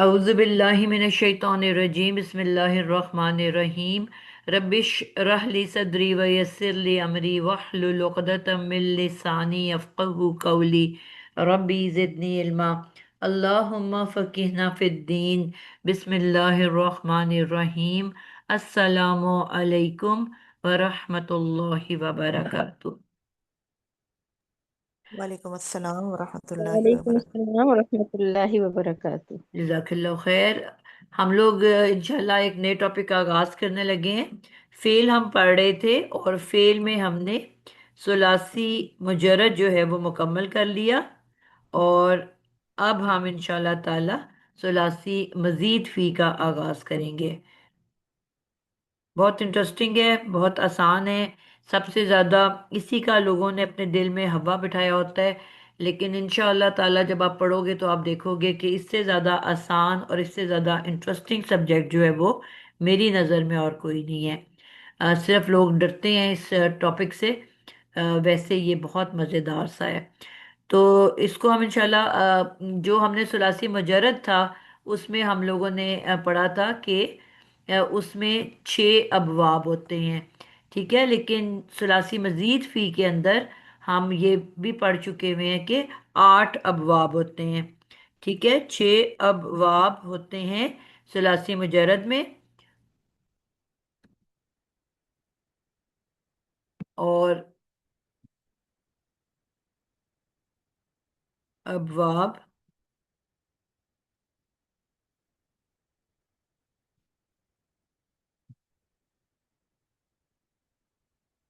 अऊज़ु बिल्लाहि मिनश शैतानिर रजीम बिस्मिल्लाहिर रहमानिर रहीम रब्बिश रह ली सदरी व यस्सिर ली अमरी वहलुल उक़दतम मिन लिसानी यफ़क़हू क़ौली रब्बी ज़िदनी इल्मा अल्लाहुम्मा फ़क़िहना फ़िद्दीन बिस्मिल्लाहिर रहमानिर रहीम अस्सलामु अलैकुम व रहमतुल्लाहि व बरकातुहू। वालेकुम अस्सलाम वरहमतुल्लाहि वालेकुम वबरकातुहू। अस्सलाम वरहमतुल्लाहि वबरकातुह। जज़ाकल्लाह खैर। हम लोग इंशाल्लाह एक नए टॉपिक का आगाज़ करने लगे हैं। फेल हम पढ़ रहे थे और फेल में हमने सुलासी मुजर्रद जो है वो मुकम्मल कर लिया। और अब हम इंशाल्लाह ताला सुलासी मज़ीद फ़ी का आगाज़ करेंगे। बहुत इंटरेस्टिंग है, बहुत आसान है। सबसे ज़्यादा इसी का लोगों ने अपने दिल में हवा बिठाया होता है। लेकिन इंशाअल्लाह ताला जब आप पढ़ोगे तो आप देखोगे कि इससे ज़्यादा आसान और इससे ज़्यादा इंटरेस्टिंग सब्जेक्ट जो है वो मेरी नज़र में और कोई नहीं है। सिर्फ लोग डरते हैं इस टॉपिक से। वैसे ये बहुत मज़ेदार सा है। तो इसको हम इंशाल्लाह जो हमने सुलासी मुजर्रद था उसमें हम लोगों ने पढ़ा था कि उसमें 6 अबवाब होते हैं। ठीक है, लेकिन सुलासी मजीद फी के अंदर हम ये भी पढ़ चुके हुए हैं कि 8 अबवाब होते हैं। ठीक है, 6 अबवाब होते हैं सुलासी मुजर्रद में। और अबवाब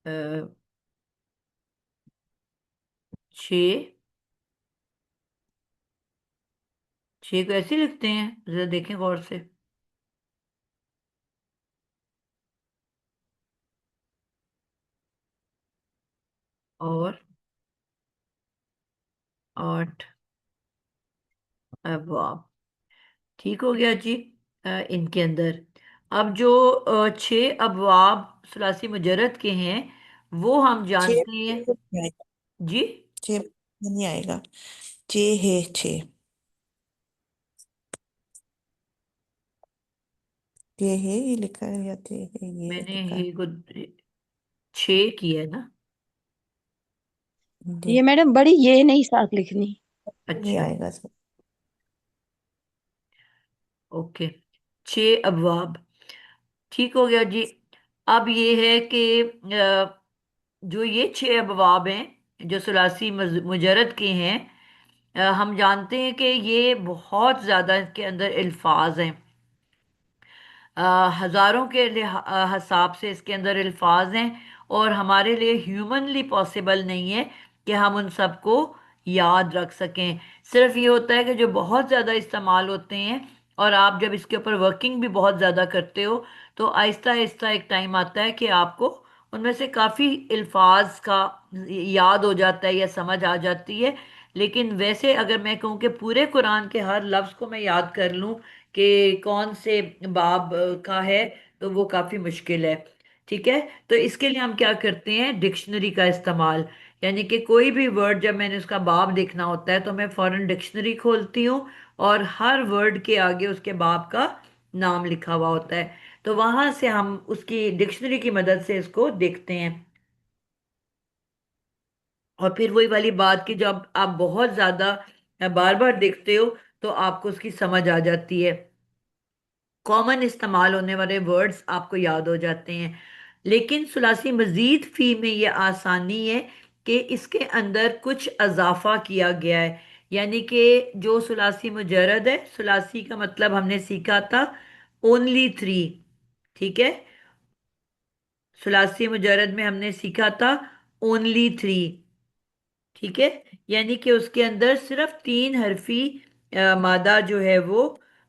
अ, 6 6 को ऐसे लिखते हैं, जरा देखें गौर से। और 8 अबवाब। ठीक हो गया जी। इनके अंदर अब जो 6 अबवाब सुलासी मुजर्रद के हैं वो हम छः जानते हैं। नहीं आएगा। जी। छः नहीं आएगा। छः है छः। छः है ये लिखा है या छः है ये मैंने लिखा है। ही को 6 किया है ना। जी। ये मैडम बड़ी ये नहीं साथ लिखनी। नहीं अच्छा, आएगा इसमें। ओके। 6 अबवाब। ठीक हो गया जी। अब ये है कि जो ये 6 अबवाब हैं जो सुलासी मुजर्रद के हैं, हम जानते हैं कि ये बहुत ज़्यादा इसके अंदर अल्फाज हैं। हज़ारों के हिसाब से इसके अंदर अल्फाज हैं। और हमारे लिए ह्यूमनली पॉसिबल नहीं है कि हम उन सबको याद रख सकें। सिर्फ ये होता है कि जो बहुत ज़्यादा इस्तेमाल होते हैं और आप जब इसके ऊपर वर्किंग भी बहुत ज़्यादा करते हो तो आहिस्ता आहिस्ता एक टाइम आता है कि आपको उनमें से काफ़ी अल्फाज का याद हो जाता है या समझ आ जाती है। लेकिन वैसे अगर मैं कहूँ कि पूरे कुरान के हर लफ्ज़ को मैं याद कर लूँ कि कौन से बाब का है, तो वो काफी मुश्किल है। ठीक है, तो इसके लिए हम क्या करते हैं, डिक्शनरी का इस्तेमाल। यानी कि कोई भी वर्ड जब मैंने उसका बाब देखना होता है तो मैं फौरन डिक्शनरी खोलती हूँ और हर वर्ड के आगे उसके बाब का नाम लिखा हुआ होता है। तो वहां से हम उसकी डिक्शनरी की मदद से इसको देखते हैं। और फिर वही वाली बात कि जब आप बहुत ज्यादा बार बार देखते हो तो आपको उसकी समझ आ जाती है। कॉमन इस्तेमाल होने वाले वर्ड्स आपको याद हो जाते हैं। लेकिन सुलासी मजीद फी में ये आसानी है कि इसके अंदर कुछ अजाफा किया गया है। यानी कि जो सुलासी मुजर्रद है, सुलासी का मतलब हमने सीखा था ओनली 3। ठीक है, सुलासी मुजर्रद में हमने सीखा था ओनली 3। ठीक है, यानी कि उसके अंदर सिर्फ 3 हरफी मादा जो है वो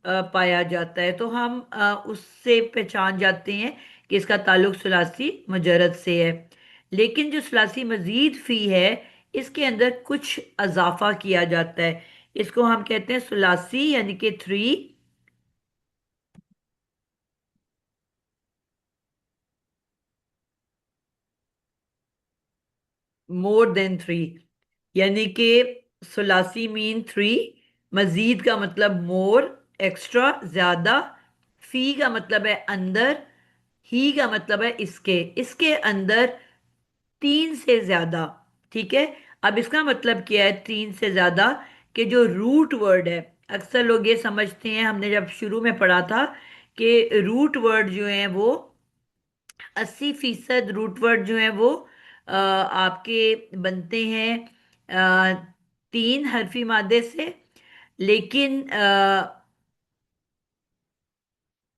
पाया जाता है। तो हम उससे पहचान जाते हैं कि इसका ताल्लुक सुलासी मुजर्रद से है। लेकिन जो सुलासी मजीद फी है इसके अंदर कुछ अजाफा किया जाता है। इसको हम कहते हैं सुलासी यानी कि 3 मोर देन 3। यानी कि सुलासी मीन 3, मजीद का मतलब मोर, एक्स्ट्रा ज्यादा, फी का मतलब है अंदर, ही का मतलब है इसके अंदर तीन से ज्यादा। ठीक है। अब इसका मतलब क्या है तीन से ज्यादा? कि जो रूट वर्ड है, अक्सर लोग ये समझते हैं, हमने जब शुरू में पढ़ा था कि रूट वर्ड जो हैं वो 80% रूट वर्ड जो हैं वो आपके बनते हैं तीन हरफी मादे से। लेकिन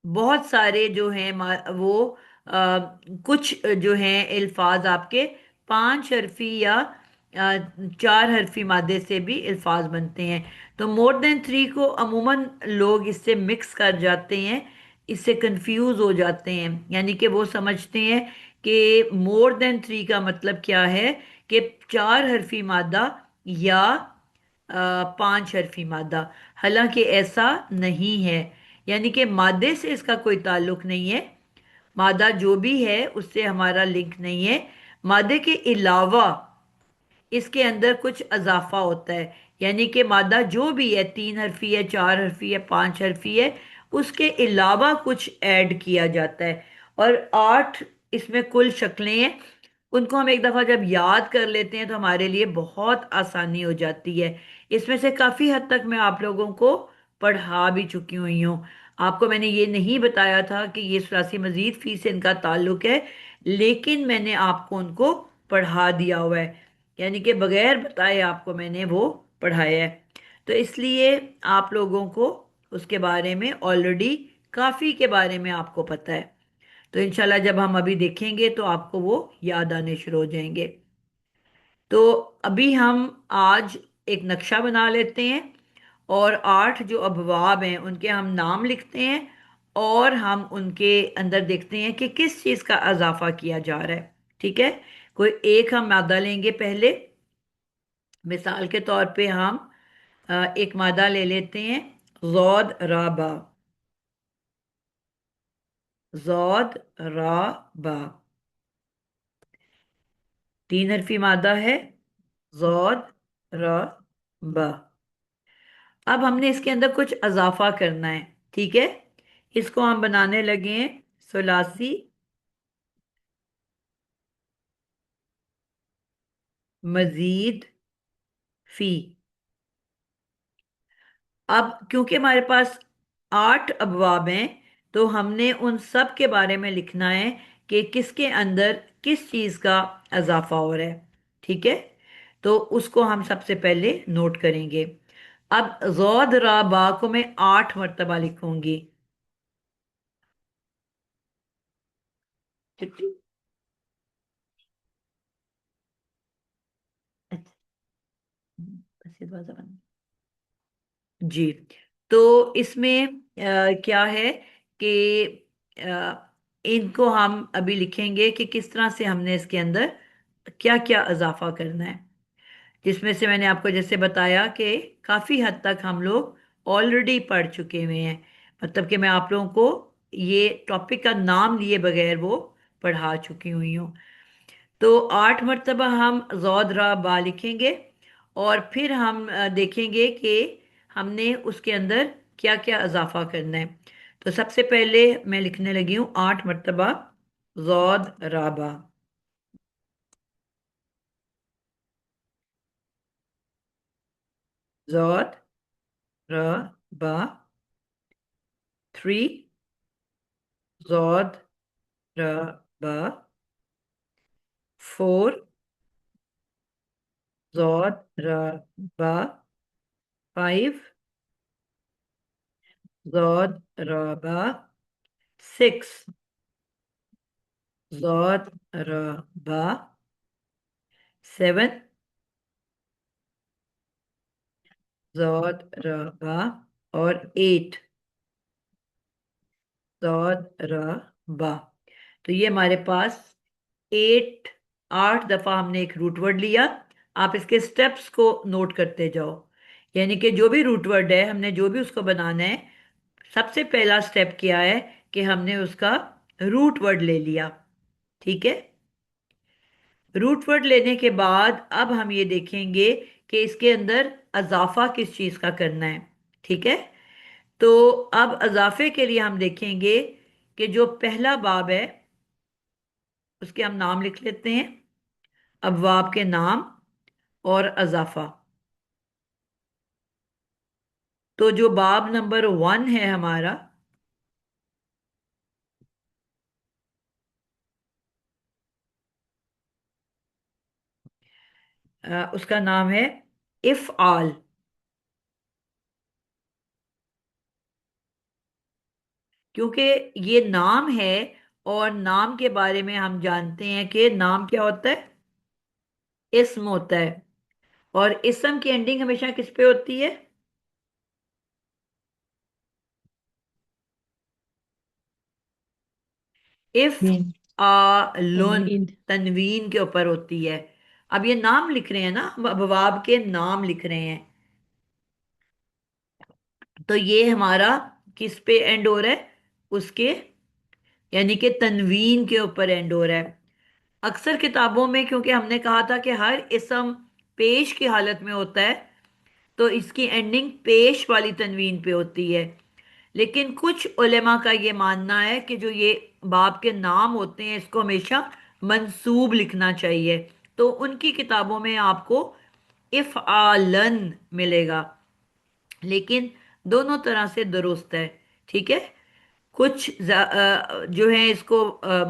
बहुत सारे जो हैं वो कुछ जो हैं अल्फाज आपके पांच हरफी या चार हरफी मादे से भी अल्फाज बनते हैं। तो मोर देन थ्री को अमूमन लोग इससे मिक्स कर जाते हैं, इससे कंफ्यूज हो जाते हैं। यानी कि वो समझते हैं कि मोर देन थ्री का मतलब क्या है, कि चार हरफी मादा या पांच हरफी मादा। हालांकि ऐसा नहीं है, यानी कि मादे से इसका कोई ताल्लुक नहीं है। मादा जो भी है उससे हमारा लिंक नहीं है। मादे के अलावा इसके अंदर कुछ अजाफा होता है, यानी कि मादा जो भी है, तीन हरफी है, चार हरफी है, पांच हरफी है, उसके अलावा कुछ ऐड किया जाता है। और आठ इसमें कुल शक्लें हैं। उनको हम एक दफा जब याद कर लेते हैं तो हमारे लिए बहुत आसानी हो जाती है। इसमें से काफी हद तक मैं आप लोगों को पढ़ा भी चुकी हुई हूँ। आपको मैंने ये नहीं बताया था कि ये सुलासी मजीद फी से इनका ताल्लुक है, लेकिन मैंने आपको उनको पढ़ा दिया हुआ है। यानी कि बगैर बताए आपको मैंने वो पढ़ाया है। तो इसलिए आप लोगों को उसके बारे में ऑलरेडी, काफ़ी के बारे में आपको पता है। तो इंशाल्लाह जब हम अभी देखेंगे तो आपको वो याद आने शुरू हो जाएंगे। तो अभी हम आज एक नक्शा बना लेते हैं, और आठ जो अबवाब हैं उनके हम नाम लिखते हैं, और हम उनके अंदर देखते हैं कि किस चीज़ का इजाफा किया जा रहा है। ठीक है। कोई एक हम मादा लेंगे पहले। मिसाल के तौर पे हम एक मादा ले लेते हैं, जौद राबा। जौद राबा तीन हरफी मादा है, जौद राबा। अब हमने इसके अंदर कुछ इजाफा करना है। ठीक है। इसको हम बनाने लगे हैं सुलासी मजीद फी। अब क्योंकि हमारे पास आठ अबवाब हैं, तो हमने उन सब के बारे में लिखना है कि किसके अंदर किस चीज़ का इजाफा हो रहा है। ठीक है। तो उसको हम सबसे पहले नोट करेंगे। अब जौद रा बा को मैं 8 मरतबा लिखूंगी। ठीक। अच्छा, बस ये दरवाजा बंद। जी। तो इसमें क्या है कि इनको हम अभी लिखेंगे कि किस तरह से हमने इसके अंदर क्या क्या इजाफा करना है, जिसमें से मैंने आपको जैसे बताया कि काफ़ी हद तक हम लोग ऑलरेडी पढ़ चुके हुए हैं। मतलब कि मैं आप लोगों को ये टॉपिक का नाम लिए बगैर वो पढ़ा चुकी हुई हूँ। तो 8 मरतबा हम जौद रा बा लिखेंगे, और फिर हम देखेंगे कि हमने उसके अंदर क्या क्या इजाफा करना है। तो सबसे पहले मैं लिखने लगी हूँ 8 मरतबा जौद राबा। जौद राबा। थ्री। जौद राबा। फोर। जौद राबा। फाइव। जौद राबा। सिक्स। जौद राबा। सेवन। जॉद रबा। और एट। जॉद रबा। तो ये हमारे पास एट, 8 दफा हमने एक रूट वर्ड लिया। आप इसके स्टेप्स को नोट करते जाओ। यानी कि जो भी रूट वर्ड है, हमने जो भी उसको बनाना है, सबसे पहला स्टेप क्या है कि हमने उसका रूट वर्ड ले लिया। ठीक है। रूट वर्ड लेने के बाद अब हम ये देखेंगे कि इसके अंदर अजाफा किस चीज का करना है। ठीक है। تو اب اضافے کے لیے ہم دیکھیں گے کہ جو پہلا باب ہے اس کے ہم نام لکھ لیتے ہیں، ابواب کے نام اور اضافہ۔ تو جو باب نمبر 1 ہے ہمارا، اس کا نام ہے افعال۔ کیونکہ یہ نام ہے، اور نام کے بارے میں ہم جانتے ہیں کہ نام کیا ہوتا ہے؟ اسم ہوتا ہے، اور اسم کی اینڈنگ ہمیشہ کس پہ ہوتی ہے؟ اف تین آلن، تنوین۔ تنوین کے اوپر ہوتی ہے۔ اب یہ نام لکھ رہے ہیں نا، ہم ابواب کے نام لکھ رہے ہیں، تو یہ ہمارا کس پہ اینڈ ہو رہا ہے؟ اس کے، یعنی کہ تنوین کے اوپر اینڈ ہو رہا ہے۔ اکثر کتابوں میں، کیونکہ ہم نے کہا تھا کہ ہر اسم پیش کی حالت میں ہوتا ہے، تو اس کی اینڈنگ پیش والی تنوین پہ ہوتی ہے۔ لیکن کچھ علماء کا یہ ماننا ہے کہ جو یہ باب کے نام ہوتے ہیں اس کو ہمیشہ منصوب لکھنا چاہیے، تو ان کی کتابوں میں آپ کو افعالن ملے گا، لیکن دونوں طرح سے درست ہے، ٹھیک ہے۔ کچھ جو ہیں اس کو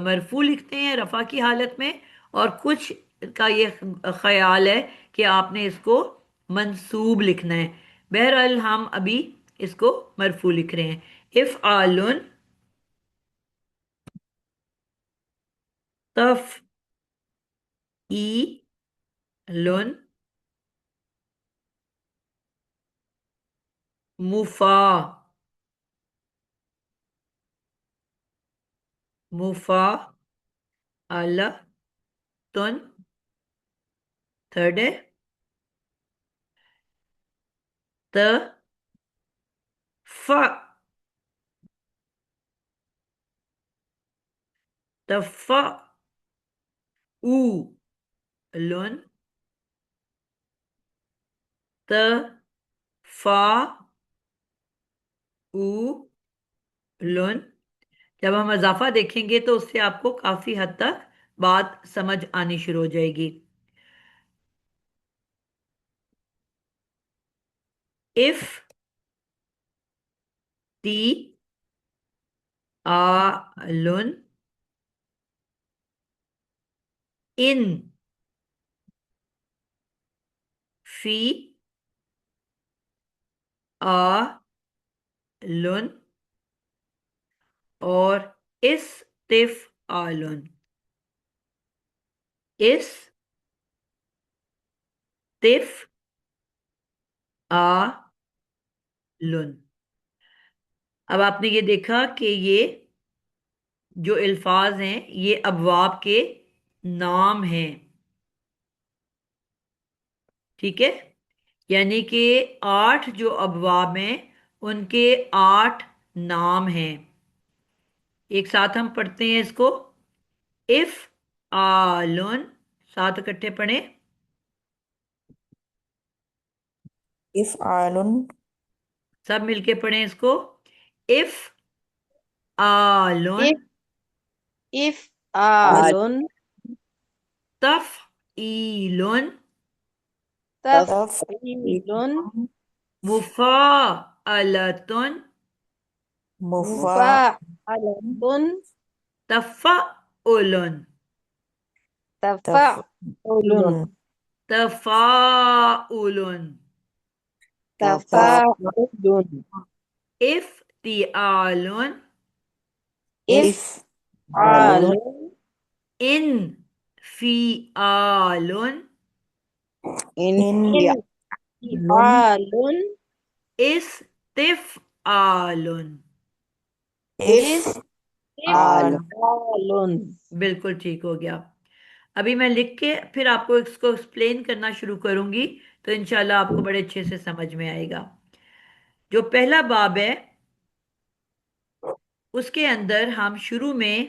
مرفوع لکھتے ہیں رفع کی حالت میں، اور کچھ کا یہ خیال ہے کہ آپ نے اس کو منصوب لکھنا ہے۔ بہرحال ہم ابھی اس کو مرفوع لکھ رہے ہیں، افعالن تفعیلن مفعلتن، تھرڈ ہے تفعولن، تفعولن۔ جب ہم اضافہ دیکھیں گے تو اس سے آپ کو کافی حد تک بات سمجھ آنی شروع ہو جائے گی۔ اف تی آلن ان فی آلن، اور استفعالن، استفعالن۔ اب آپ نے یہ دیکھا کہ یہ جو الفاظ ہیں یہ ابواب کے نام ہیں، ٹھیک ہے، یعنی کہ 8 جو ابواب ہیں ان کے 8 نام ہیں۔ ایک ساتھ ہم پڑھتے ہیں اس کو، اف آلن، ساتھ اکٹھے پڑھیں، افعال سب مل کے پڑھیں اس کو، اف آلن اف اف آلن تفعیلن تفعیلن مفاعلتن مفاعلتن تفعلن تفعلن تفاعلن تفاعلن افتعالن افعال انفعالن انفعال استفعالن۔ استفعال بالکل ٹھیک ہو گیا۔ ابھی میں لکھ کے پھر آپ کو اس کو ایکسپلین کرنا شروع کروں گی، تو انشاءاللہ آپ کو بڑے اچھے سے سمجھ میں آئے گا۔ جو پہلا باب ہے اس کے اندر ہم شروع میں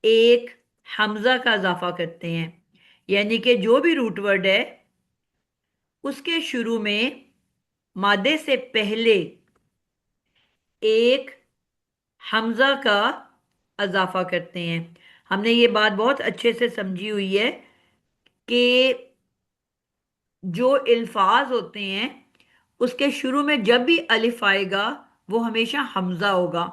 ایک حمزہ کا اضافہ کرتے ہیں، یعنی کہ جو بھی روٹ ورڈ ہے اس کے شروع میں مادے سے پہلے ایک حمزہ کا اضافہ کرتے ہیں. ہم نے یہ بات بہت اچھے سے سمجھی ہوئی ہے کہ جو الفاظ ہوتے ہیں اس کے شروع میں جب بھی الف آئے گا وہ ہمیشہ حمزہ ہوگا.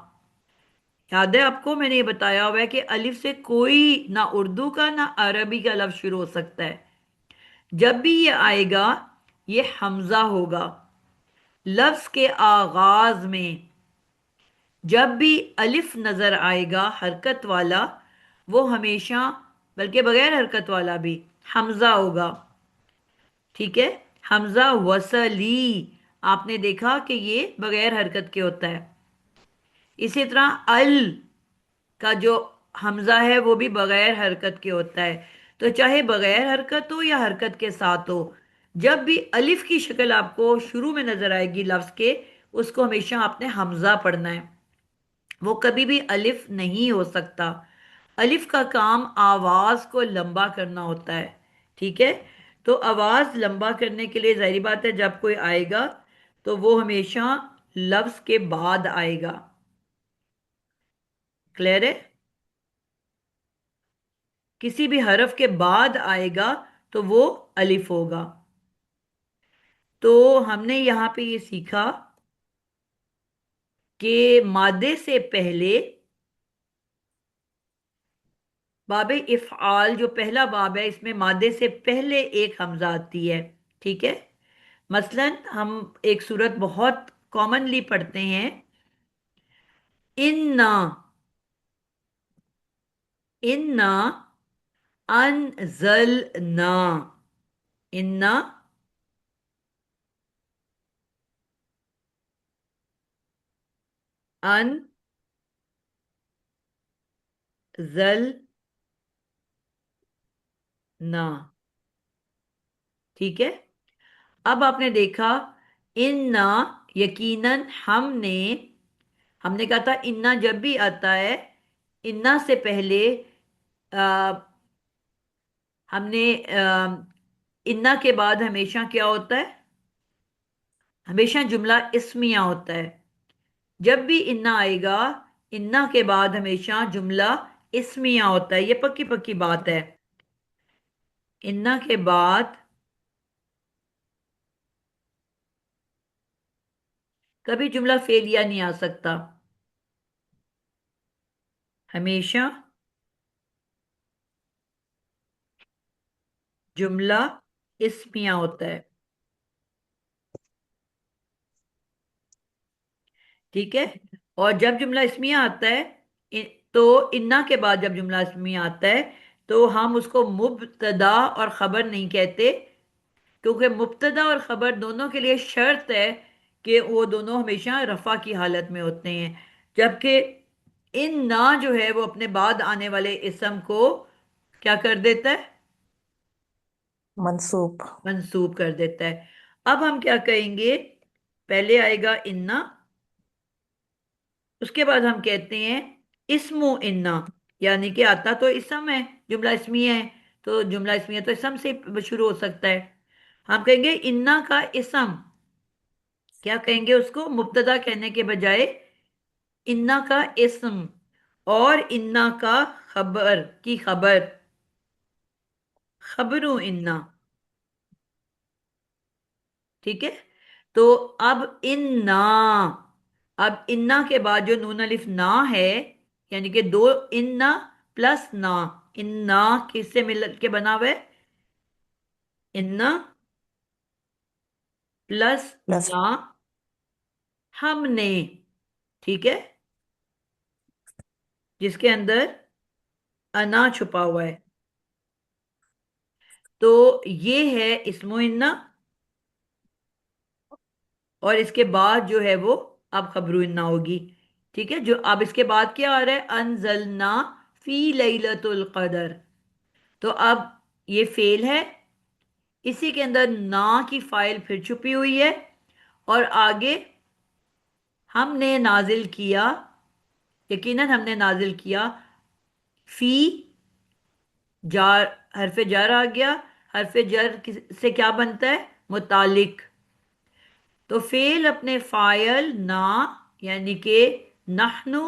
یاد ہے آپ کو میں نے یہ بتایا ہوا ہے کہ الف سے کوئی نہ اردو کا نہ عربی کا لفظ شروع ہو سکتا ہے. جب بھی یہ آئے گا یہ حمزہ ہوگا. لفظ کے آغاز میں جب بھی الف نظر آئے گا حرکت والا وہ ہمیشہ، بلکہ بغیر حرکت والا بھی، حمزہ ہوگا. ٹھیک ہے. حمزہ وصلی آپ نے دیکھا کہ یہ بغیر حرکت کے ہوتا ہے. اسی طرح کا جو حمزہ ہے وہ بھی بغیر حرکت کے ہوتا ہے. تو چاہے بغیر حرکت ہو یا حرکت کے ساتھ ہو، جب بھی الف کی شکل آپ کو شروع میں نظر آئے گی لفظ کے، اس کو ہمیشہ آپ نے حمزہ پڑھنا ہے. وہ کبھی بھی الف نہیں ہو سکتا. الف کا کام آواز کو لمبا کرنا ہوتا ہے. ٹھیک ہے. تو آواز لمبا کرنے کے لیے ظاہری بات ہے جب کوئی آئے گا تو وہ ہمیشہ لفظ کے بعد آئے گا. کلیئر ہے. کسی بھی حرف کے بعد آئے گا تو وہ الف ہوگا. تو ہم نے یہاں پہ یہ سیکھا کہ مادے سے پہلے باب افعال جو پہلا باب ہے اس میں مادے سے پہلے ایک حمزہ آتی ہے. ٹھیک ہے. مثلا ہم ایک صورت بہت کامنلی پڑھتے ہیں، انا، انا انزلنا، انا انزلنا. ٹھیک ہے. اب آپ نے دیکھا انا، یقیناً ہم نے کہا تھا انا جب بھی آتا ہے انا سے پہلے آ، ہم نے انا کے بعد ہمیشہ کیا ہوتا ہے؟ ہمیشہ جملہ اسمیہ ہوتا ہے. جب بھی انا آئے گا انا کے بعد ہمیشہ جملہ اسمیہ ہوتا ہے. یہ پکی پکی بات ہے. انا کے بعد کبھی جملہ فعلیہ نہیں آ سکتا. ہمیشہ جملہ اسمیہ ہوتا ہے. ٹھیک ہے. اور جب جملہ اسمیہ آتا ہے تو انا کے بعد جب جملہ اسمیہ آتا ہے تو ہم اس کو مبتدا اور خبر نہیں کہتے، کیونکہ مبتدا اور خبر دونوں کے لیے شرط ہے کہ وہ دونوں ہمیشہ رفع کی حالت میں ہوتے ہیں. جبکہ ان نہ جو ہے وہ اپنے بعد آنے والے اسم کو کیا کر دیتا ہے؟ منصوب. منسوب کر دیتا ہے. اب ہم کیا کہیں گے؟ پہلے آئے گا انا، اس کے بعد ہم کہتے ہیں اسم و انا، یعنی کہ آتا تو اسم ہے، جملہ اسمیہ ہے تو جملہ اسمیہ تو اسم سے شروع ہو سکتا ہے. ہم کہیں گے انا کا اسم، کیا کہیں گے اس کو؟ مبتدا کہنے کے بجائے انا کا اسم، اور انا کا خبر کی خبر، خبرو انا. ٹھیک ہے. تو اب انا، اب انا کے بعد جو نون الف نا ہے، یعنی کہ دو انا پلس نا، انا کس سے مل کے بنا ہوا ہے؟ انا پلس پلس. نا، ہم نے. ٹھیک ہے. جس کے اندر انا چھپا ہوا ہے. تو یہ ہے اسم و انا، اور اس کے بعد جو ہے وہ اب خبر انا ہوگی. ٹھیک ہے. جو اب اس کے بعد کیا آ رہا ہے؟ انزلنا فی لیلۃ القدر. تو اب یہ فعل ہے، اسی کے اندر نا کی فائل پھر چھپی ہوئی ہے، اور آگے ہم نے نازل کیا، یقیناً ہم نے نازل کیا. فی جار، حرف جر آ گیا. حرف جر سے کیا بنتا ہے؟ متعلق. تو فعل اپنے فاعل نا यानी कि नहनु,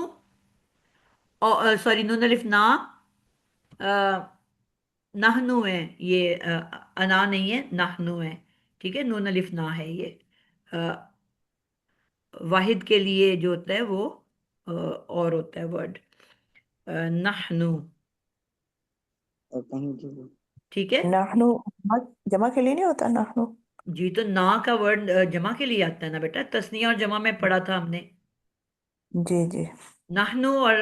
और सॉरी नून अलिफ ना, नहनु है ये, अना नहीं है, नहनु है। ठीक है, नून अलिफ ना है ये। अ, वाहिद के लिए जो होता है वो और होता है वर्ड, नहनु। और कहीं जो ठीक है नाहनु जमा जमा के लिए नहीं होता नाहनु? जी, तो ना का वर्ड जमा के लिए आता है ना बेटा, तस्निया और जमा में पढ़ा था हमने। जी जी। नहनु और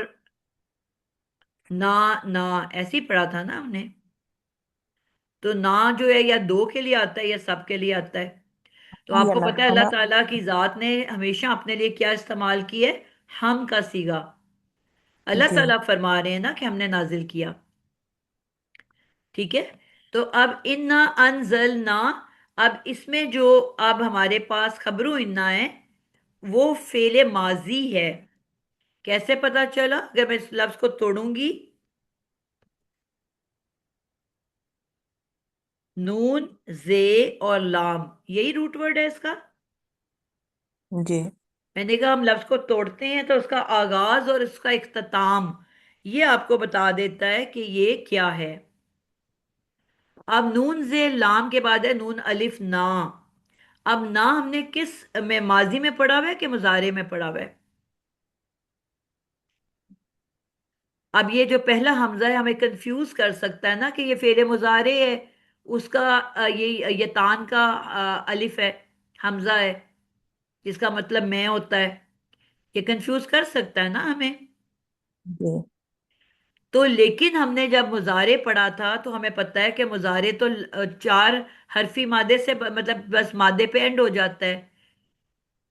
ना, ना ऐसे ही पढ़ा था ना हमने। तो ना जो है या दो के लिए आता है या सब के लिए आता है। तो या आपको पता है अल्लाह नहाना। ताला की जात ने हमेशा अपने लिए क्या इस्तेमाल किया है? हम का सीगा। अल्लाह जी ताला फरमा रहे हैं ना कि हमने नाजिल किया। ठीक है, तो अब इन्ना अनजलना, अब इसमें जो अब हमारे पास खबरों इन्ना है, वो फेले माजी है। कैसे पता चला? अगर मैं इस लफ्ज को तोड़ूंगी, नून, जे और लाम, यही रूट वर्ड है इसका। जी मैंने कहा हम लफ्ज को तोड़ते हैं तो उसका आगाज और उसका इख्तिताम ये आपको बता देता है कि ये क्या है। अब नून जे लाम के बाद है नून अलिफ ना। अब ना हमने किस में, माजी में पढ़ा हुआ है कि मुजारे में पढ़ा हुआ है? अब ये जो पहला हमजा है हमें कंफ्यूज कर सकता है ना कि ये फेरे मुजारे है, उसका ये तान का अलिफ है, हमजा है, जिसका मतलब मैं होता है। ये कंफ्यूज कर सकता है ना हमें। जी। तो लेकिन हमने जब मुजारे पढ़ा था तो हमें पता है कि मुजारे तो चार हरफी मादे से मतलब बस मादे पे एंड हो जाता है।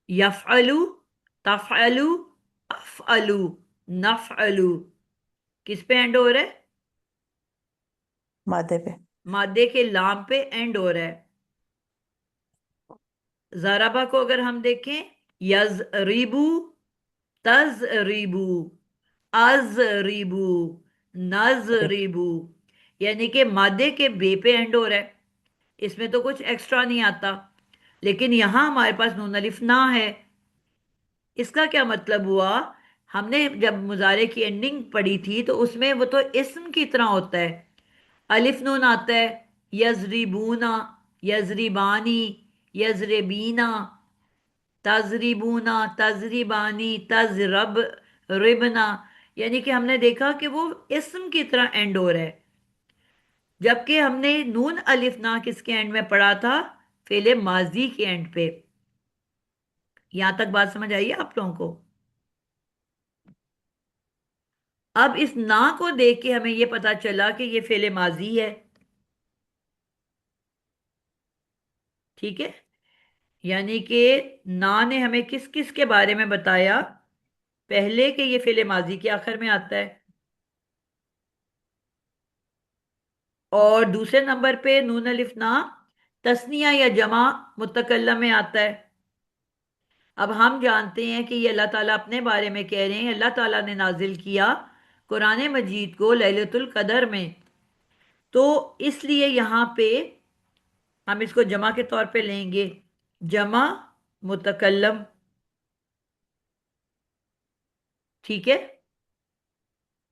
यफअलु, तफअलु, अफअलु, नफअलु, किस पे एंड हो रहा है? मादे पे। मादे के लाम पे एंड हो रहा है। जराबा को अगर हम देखें, यजरिबू, तजरिबू, अजरिबू, जी नजरिबू, यानी कि मादे के बे पे एंड हो रहा है। इसमें तो कुछ एक्स्ट्रा नहीं आता। लेकिन यहां हमारे पास नून अलिफ ना है। इसका क्या मतलब हुआ? हमने जब मुजारे की एंडिंग पढ़ी थी तो उसमें वो तो इस्म की तरह होता है, अलिफ नून आता है। यजरिबूना, यजरिबानी, यजरिबीना, तजरिबूना, तजरिबानी, तजरब, रिबना, यानी कि हमने देखा कि वो इस्म की तरह एंड हो रहा है। जबकि हमने नून अलिफ ना किसके एंड में पढ़ा था? फेले माजी के एंड पे। यहां तक बात समझ आई है आप लोगों को? अब इस ना को देख के हमें यह पता चला कि ये फेले माजी है। ठीक है, यानी कि ना ने हमें किस किस के बारे में बताया? पहले के ये फेले माजी के आखिर में आता है, और दूसरे नंबर पे नून अलिफ ना तस्निया या जमा मुतकल्लम में आता है। अब हम जानते हैं कि ये अल्लाह ताला अपने बारे में कह रहे हैं, अल्लाह ताला ने नाजिल किया कुरान मजीद को लैलतुल कदर में। तो इसलिए यहां पे हम इसको जमा के तौर पे लेंगे, जमा मुतकल्लम। ठीक है,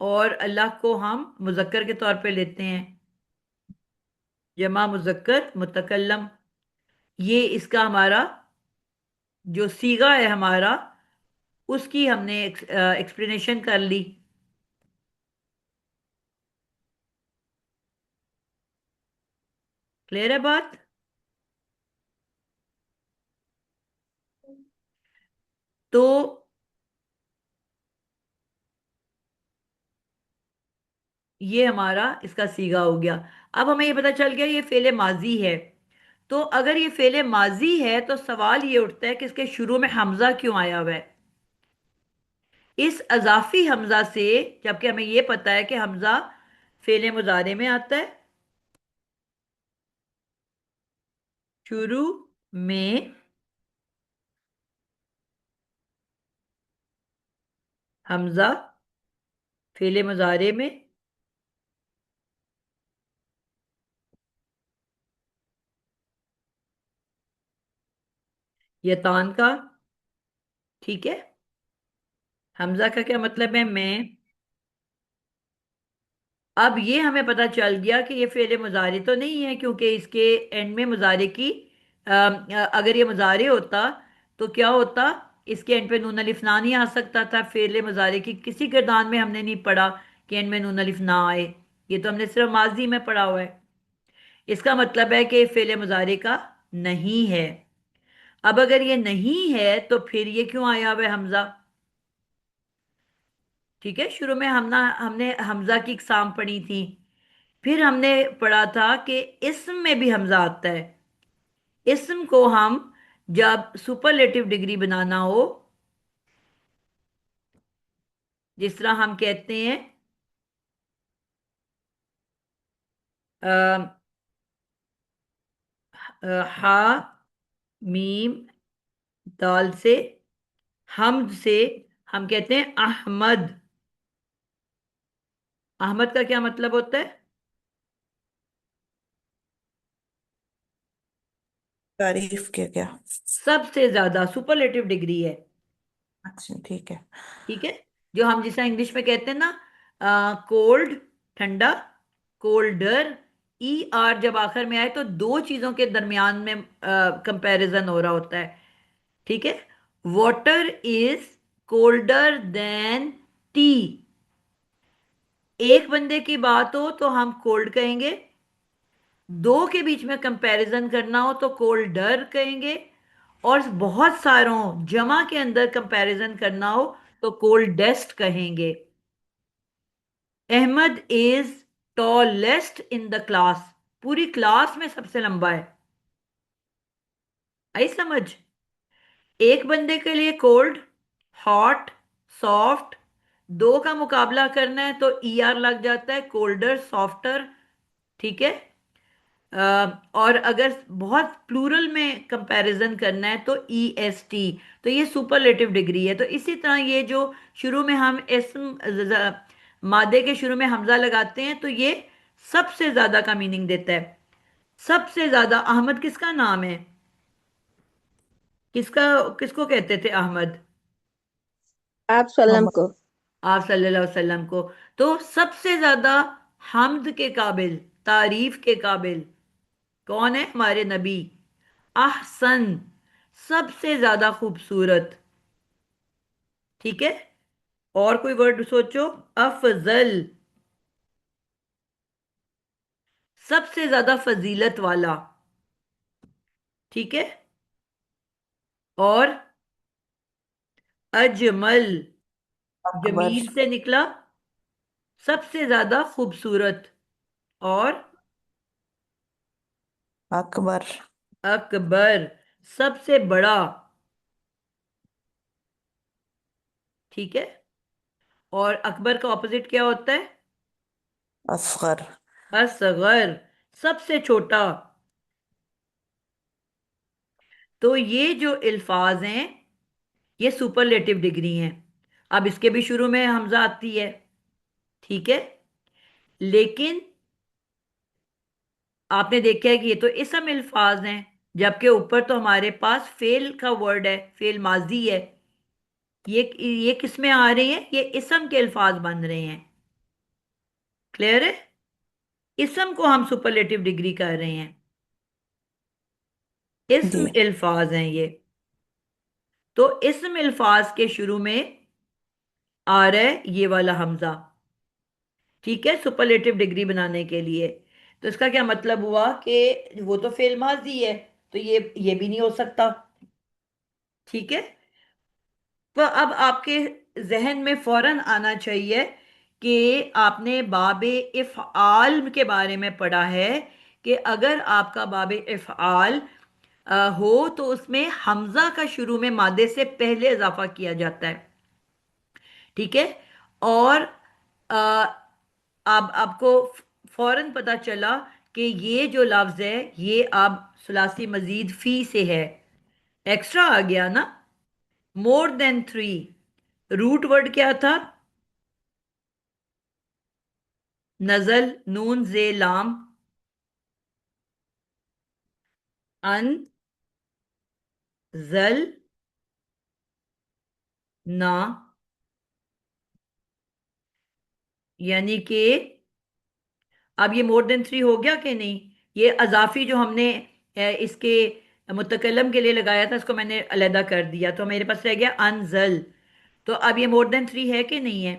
और अल्लाह को हम मुजक्कर के तौर पे लेते हैं, जमा मुजक्कर मुतकल्लम। ये इसका हमारा जो सीगा है हमारा, उसकी हमने एक्सप्लेनेशन कर ली। क्लियर है बात? तो ये हमारा इसका सीगा हो गया। अब हमें ये पता चल गया ये फेले माजी है। तो अगर ये फेले माजी है तो सवाल ये उठता है कि इसके शुरू में हमजा क्यों आया हुआ है? इस अजाफी हमजा से, जबकि हमें ये पता है कि हमजा फेले मुजारे में आता है, शुरू में हमजा फेले मुजारे में यतान का। ठीक है, हमजा का क्या मतलब है? मैं। अब ये हमें पता चल गया कि ये फेले मुजारे तो नहीं है, क्योंकि इसके एंड में मुजारे की अगर ये मुजारे होता तो क्या होता? इसके एंड पे नून अलिफ ना नहीं आ सकता था। फेले मुजारे की किसी किरदार में हमने नहीं पढ़ा कि एंड में नून अलिफ ना आए। ये तो हमने सिर्फ माजी में पढ़ा हुआ है। इसका मतलब है कि ये फेले मुजारे का नहीं है। अब अगर ये नहीं है तो फिर ये क्यों आया हुआ है हमजा? ठीक है, शुरू में हमने हमजा की इकसाम पढ़ी थी। फिर हमने पढ़ा था कि इस्म में भी हमजा आता है। इस्म को हम जब सुपरलेटिव डिग्री बनाना हो, जिस तरह हम कहते हैं अ, हा मीम दाल से, हमद से, हम कहते हैं अहमद। अहमद का क्या मतलब होता है? तारीफ के क्या? सबसे ज्यादा, सुपरलेटिव डिग्री है। अच्छा ठीक है। ठीक है, जो हम जिसे इंग्लिश में कहते हैं ना, कोल्ड, ठंडा, कोल्डर। ई आर जब आखिर में आए तो दो चीजों के दरमियान में कंपैरिजन हो रहा होता है। ठीक है, water is colder than tea. एक बंदे की बात हो तो हम कोल्ड कहेंगे, दो के बीच में कंपैरिजन करना हो तो कोल्डर कहेंगे, और बहुत सारों जमा के अंदर कंपैरिजन करना हो तो कोल्डेस्ट कहेंगे। Ahmad is tallest in the class. पूरी क्लास में सबसे लंबा है। आई समझ? एक बंदे के लिए कोल्ड, हॉट, सॉफ्ट, दो का मुकाबला करना है तो ई आर लग जाता है, कोल्डर, सॉफ्टर। ठीक है। और अगर बहुत प्लूरल में कंपैरिजन करना है तो ई एस टी। तो ये सुपरलेटिव डिग्री है। तो इसी तरह ये जो शुरू में हम मादे के शुरू में हमजा लगाते हैं तो ये सबसे ज्यादा का मीनिंग देता है। सबसे ज्यादा अहमद किसका नाम है? किसका? किसको कहते थे अहमद? आप सलाम मोहम्मद। को। आप सल्लल्लाहु अलैहि वसल्लम को। तो सबसे ज्यादा हम्द के काबिल, तारीफ के काबिल कौन है? हमारे नबी। अहसन, सबसे ज्यादा खूबसूरत। ठीक है, और कोई वर्ड सोचो। अफजल, सबसे ज्यादा फजीलत वाला। ठीक है, और अजमल, अकबर। जमील से निकला, सबसे ज्यादा खूबसूरत। और अकबर। अकबर, सबसे बड़ा। ठीक है, और अकबर का ऑपोजिट क्या होता है? असगर। असगर, सबसे छोटा। तो ये जो अल्फाज हैं ये सुपरलेटिव डिग्री हैं। अब इसके भी शुरू में हमजा आती है। ठीक है, लेकिन आपने देखा है कि ये तो इसम अल्फाज हैं, जबकि ऊपर तो हमारे पास फेल का वर्ड है, फेल माजी है। ये किस में आ रही है? ये इसम के अल्फाज बन रहे हैं। क्लियर है? इसम को हम सुपरलेटिव डिग्री कर रहे हैं। जी। इसम अल्फाज हैं ये। तो इसम अल्फाज के शुरू में आ रहा है ये वाला हमजा। ठीक है, सुपरलेटिव डिग्री बनाने के लिए। तो इसका क्या मतलब हुआ कि वो तो फेल माजी है, तो ये भी नहीं हो सकता। ठीक है, तो अब आपके जहन में फौरन आना चाहिए कि आपने बाबे इफ़आल के बारे में पढ़ा है कि अगर आपका बाबे इफ़आल हो तो उसमें हमजा का शुरू में मादे से पहले इजाफा किया जाता है। ठीक है, और अ, अब आपको फौरन पता चला कि ये जो लफ्ज है ये अब सुलासी मजीद फी से है, एक्स्ट्रा आ गया ना। More than three, root word क्या था? नजल, नून जे लाम, अन, जल, ना, यानी कि अब ये मोर देन थ्री हो गया कि नहीं? ये अजाफी जो हमने इसके मुतकलम के लिए लगाया था, इसको मैंने अलहदा कर दिया, तो मेरे पास रह गया अनजल। तो अब ये मोर देन थ्री है कि नहीं है?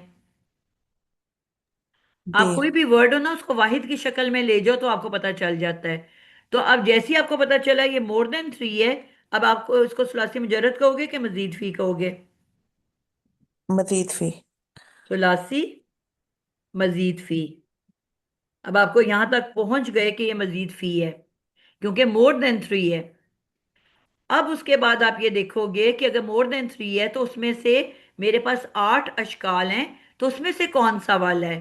जी। आप कोई भी वर्ड हो ना, उसको वाहिद की शक्ल में ले जाओ तो आपको पता चल जाता है। तो अब जैसे ही आपको पता चला ये मोर देन थ्री है, अब आपको इसको सुलासी मुजर्रद कहोगे कि मजीद फी कहोगे? मजीद फी। सुलासी मजीद फी। अब आपको यहां तक पहुंच गए कि ये मजीद फी है, क्योंकि मोर देन थ्री है। अब उसके बाद आप ये देखोगे कि अगर मोर देन थ्री है तो उसमें से मेरे पास 8 अशकाल हैं, तो उसमें से कौन सा वाला है?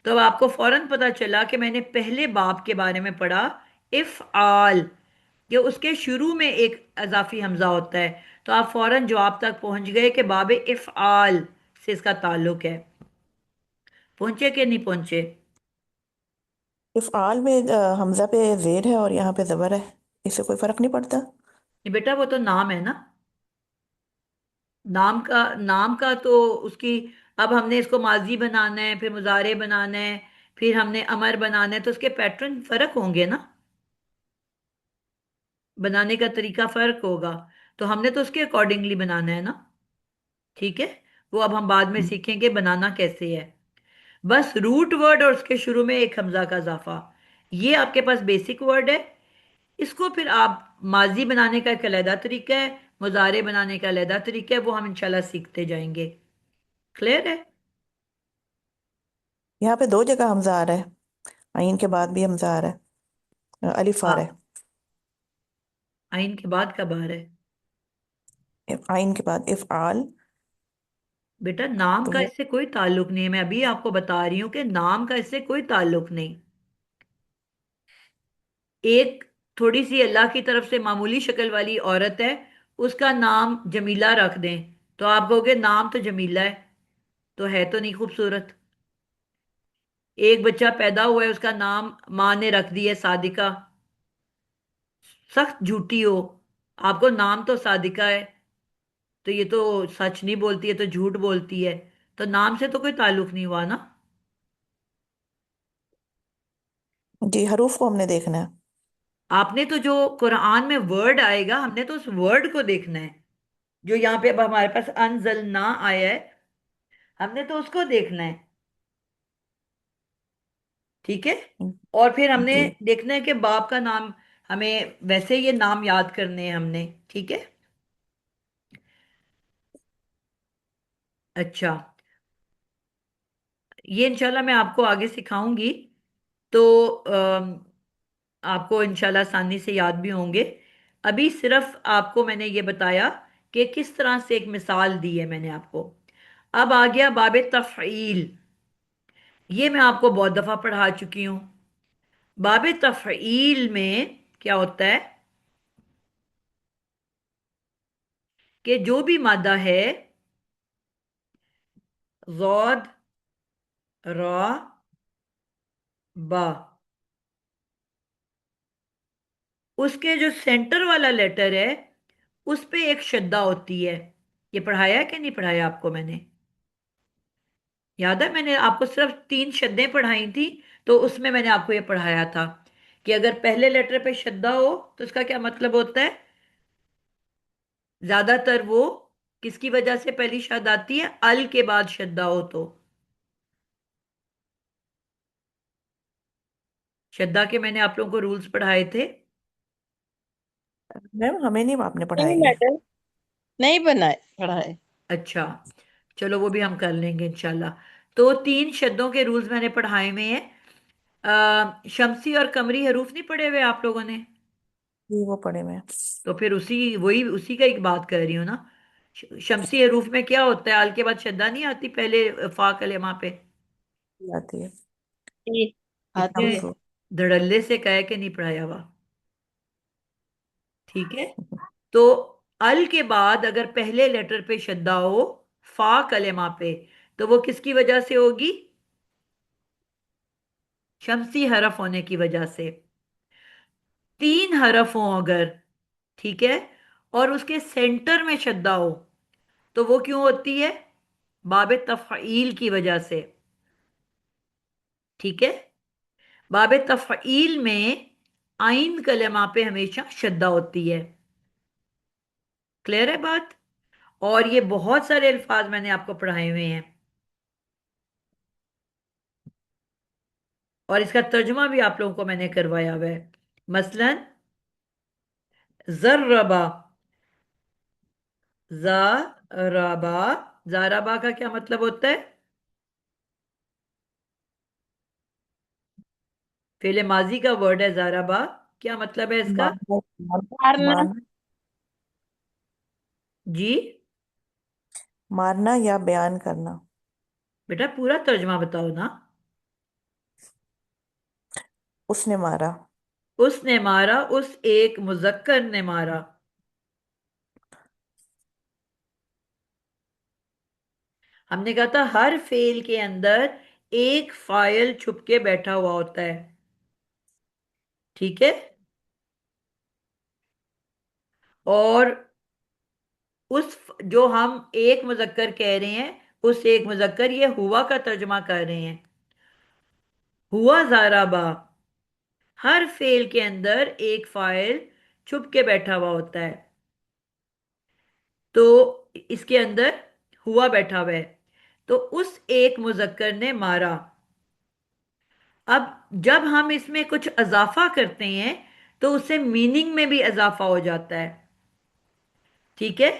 तो अब आपको फौरन पता चला कि मैंने पहले बाब के बारे में पढ़ा, इफ आल, कि उसके शुरू में एक अजाफी हमजा होता है। तो आप फौरन जवाब तक पहुंच गए कि बाब इफ आल से इसका ताल्लुक है। पहुंचे कि नहीं पहुंचे? इफ़आल में हमजा पे जेर है और यहाँ पे जबर है, इससे कोई फर्क नहीं पड़ता। ये बेटा वो तो नाम है ना। नाम का तो उसकी, अब हमने इसको माजी बनाना है, फिर मुजारे बनाना है, फिर हमने अमर बनाना है, तो उसके पैटर्न फर्क होंगे ना, बनाने का तरीका फर्क होगा। तो हमने तो उसके अकॉर्डिंगली बनाना है ना। ठीक है, वो अब हम बाद में सीखेंगे बनाना कैसे है। बस रूट वर्ड और उसके शुरू में एक हमजा का इजाफा, ये आपके पास बेसिक वर्ड है। इसको फिर आप माजी बनाने का एक अलहदा तरीका है, मुजारे बनाने का अलहदा तरीका है, वो हम इंशाल्लाह सीखते जाएंगे। क्लियर है? यहाँ पे दो जगह हमजा आ रहा है, आइन के बाद भी हमजा आ रहा है, अलिफ आ रहा हाँ, आइन के बाद का बार है। है आइन के बाद इफ़आल। बेटा नाम तो का वो इससे कोई ताल्लुक नहीं है, मैं अभी आपको बता रही हूँ कि नाम का इससे कोई ताल्लुक नहीं। एक थोड़ी सी अल्लाह की तरफ से मामूली शक्ल वाली औरत है, उसका नाम जमीला रख दें, तो आप कहोगे नाम तो जमीला है तो नहीं खूबसूरत। एक बच्चा पैदा हुआ है, उसका नाम माँ ने रख दिया सादिका, सख्त झूठी हो, आपको नाम तो सादिका है, तो ये तो सच नहीं बोलती है, तो झूठ बोलती है। तो नाम से तो कोई ताल्लुक नहीं हुआ ना। जी, हरूफ को हमने देखना है। आपने तो जो कुरान में वर्ड आएगा, हमने तो उस वर्ड को देखना है। जो यहाँ पे अब हमारे पास अनजल ना आया है, हमने तो उसको देखना है। ठीक है। और फिर हमने जी। देखना है कि बाप का नाम, हमें वैसे ये नाम याद करने हैं हमने। ठीक है। अच्छा, ये इंशाल्लाह मैं आपको आगे सिखाऊंगी, तो आपको इंशाल्लाह आसानी से याद भी होंगे। अभी सिर्फ आपको मैंने ये बताया कि किस तरह से एक मिसाल दी है मैंने आपको। अब आ गया बाबे तफ़ईल। ये मैं आपको बहुत दफा पढ़ा चुकी हूं। बाबे तफ़ईल में क्या होता है कि जो भी मादा है, ज़ौद, रा, बा, उसके जो सेंटर वाला लेटर है उस पे एक शद्दा होती है। ये पढ़ाया है कि नहीं पढ़ाया आपको मैंने? याद है, मैंने आपको सिर्फ 3 शद्दें पढ़ाई थी, तो उसमें मैंने आपको ये पढ़ाया था कि अगर पहले लेटर पे शद्दा हो तो उसका क्या मतलब होता है। ज्यादातर वो किसकी वजह से पहली शद आती है? अल के बाद शद्दा हो तो। शद्दा के मैंने आप लोगों को रूल्स पढ़ाए थे। मैम हमें नहीं आपने नहीं पढ़ाई है। मैडम, नहीं बनाए पढ़ा है। अच्छा, चलो वो भी हम कर लेंगे इंशाल्लाह। तो 3 शब्दों के रूल्स मैंने पढ़ाए हुए हैं। शमसी और कमरी हरूफ नहीं पढ़े हुए आप लोगों ने? जी वो पढ़े में तो फिर उसी का एक बात कर रही हूँ ना। शमसी हरूफ में क्या होता है? आल के बाद शद्दा नहीं आती पहले फा कलेमा पे। आती है। ठीक। इतना आती कितने है। मसरूफ। धड़ल्ले से कहे कि नहीं पढ़ाया हुआ। ठीक है। तो अल के बाद अगर पहले लेटर पे शद्दा हो फा कलेमा पे, तो वो किसकी वजह से होगी? शमसी हरफ होने की वजह से। 3 हरफ हो अगर, ठीक है, और उसके सेंटर में शद्दा हो, तो वो क्यों होती है? बाब तफ़ईल की वजह से। ठीक है। बाब तफईल में आइन कलमा पे हमेशा शद्दा होती है। क्लियर है बात? और ये बहुत सारे अल्फाज मैंने आपको पढ़ाए हुए हैं, और इसका तर्जुमा भी आप लोगों को मैंने करवाया हुआ है। मसलन जर्रबा, जारबा, जारबा का क्या मतलब होता है? फेले माजी का वर्ड है जारबा। क्या मतलब है इसका? मारना मारना। मारना जी मारना या बयान करना। बेटा पूरा तर्जुमा बताओ ना। उसने मारा। उसने मारा, उस एक मुजक्कर ने मारा। हमने कहा था हर फेल के अंदर एक फाइल छुप के बैठा हुआ होता है। ठीक है। और उस जो हम एक मुजक्कर कह रहे हैं, उस एक मुजक्कर, ये हुआ का तर्जुमा कर रहे हैं। हुआ जाराबा, हर फेल के अंदर एक फाइल छुप के बैठा हुआ होता है। तो इसके अंदर हुआ बैठा हुआ है। तो उस एक मुजक्कर ने मारा। अब जब हम इसमें कुछ इजाफा करते हैं तो उससे मीनिंग में भी इजाफा हो जाता है। ठीक है।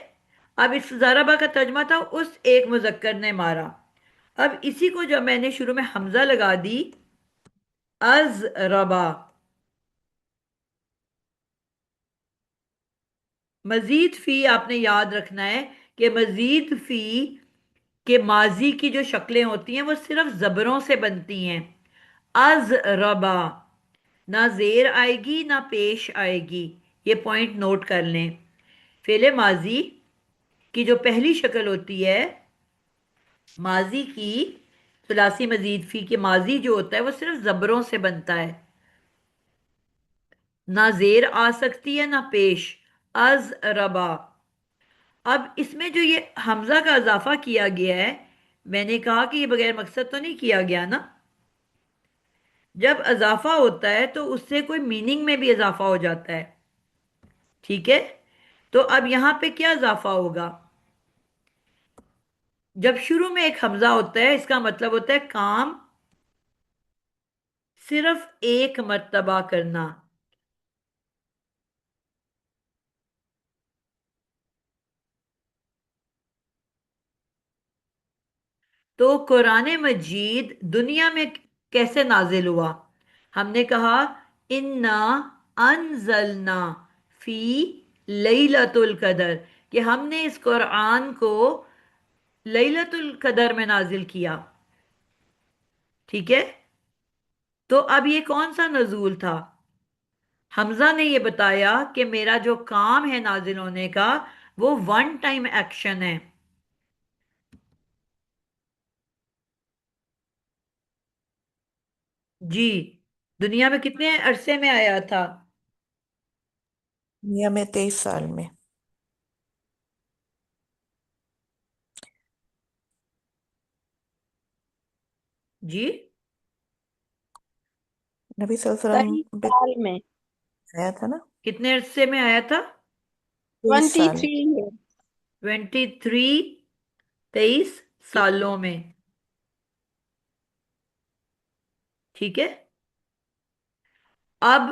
अब इस ज़राबा का तर्जमा था उस एक मुजक्कर ने मारा। अब इसी को जब मैंने शुरू में हमजा लगा दी, अज रबा, मजीद फी आपने याद रखना है कि मजीद फी के माजी की जो शक्लें होती हैं वो सिर्फ जबरों से बनती हैं। अज रबा, ना जेर आएगी ना पेश आएगी। ये पॉइंट नोट कर लें। फेले माजी की जो पहली शक्ल होती है, माजी की, सुलासी मजीद फी के माजी जो होता है वो सिर्फ जबरों से बनता है। ना जेर आ सकती है ना पेश। अज रबा। अब इसमें जो ये हमजा का इजाफा किया गया है, मैंने कहा कि ये बगैर मकसद तो नहीं किया गया ना। जब इजाफा होता है तो उससे कोई मीनिंग में भी इजाफा हो जाता है। ठीक है। तो अब यहां पे क्या इजाफा होगा? जब शुरू में एक हमजा होता है इसका मतलब होता है काम सिर्फ एक मर्तबा करना। तो कुरान मजीद दुनिया में कैसे नाजिल हुआ? हमने कहा इन्ना अनजलना फी लैलतुल कदर, कि हमने इस कुरान को लैलतुल कदर में नाजिल किया। ठीक है। तो अब ये कौन सा नजूल था? हमजा ने ये बताया कि मेरा जो काम है नाजिल होने का वो वन टाइम एक्शन है। जी। दुनिया में कितने अरसे में आया था? दुनिया में 23 साल में। जी। नबी सल्लल्लाहु अलैहि कई वसल्लम पे साल में। आया था ना। कितने अरसे में आया था? 23 साल। 23 है। 23, 23 सालों में। ठीक है। अब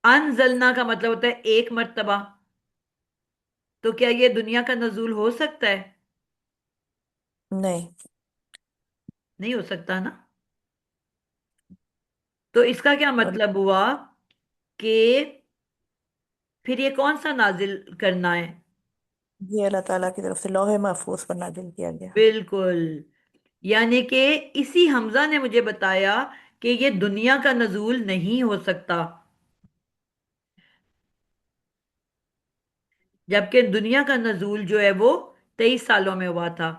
अनजलना का मतलब होता है एक मर्तबा। तो क्या ये दुनिया का नजूल हो सकता है? नहीं। नहीं हो सकता ना। तो इसका क्या और मतलब हुआ कि फिर ये कौन सा नाजिल करना है? ये अल्लाह ताला की तरफ से लौहे महफूज पर नाजिल किया गया। बिल्कुल। यानी कि इसी हमजा ने मुझे बताया कि ये दुनिया का नजूल नहीं हो सकता, जबकि दुनिया का नजूल जो है वो 23 सालों में हुआ था।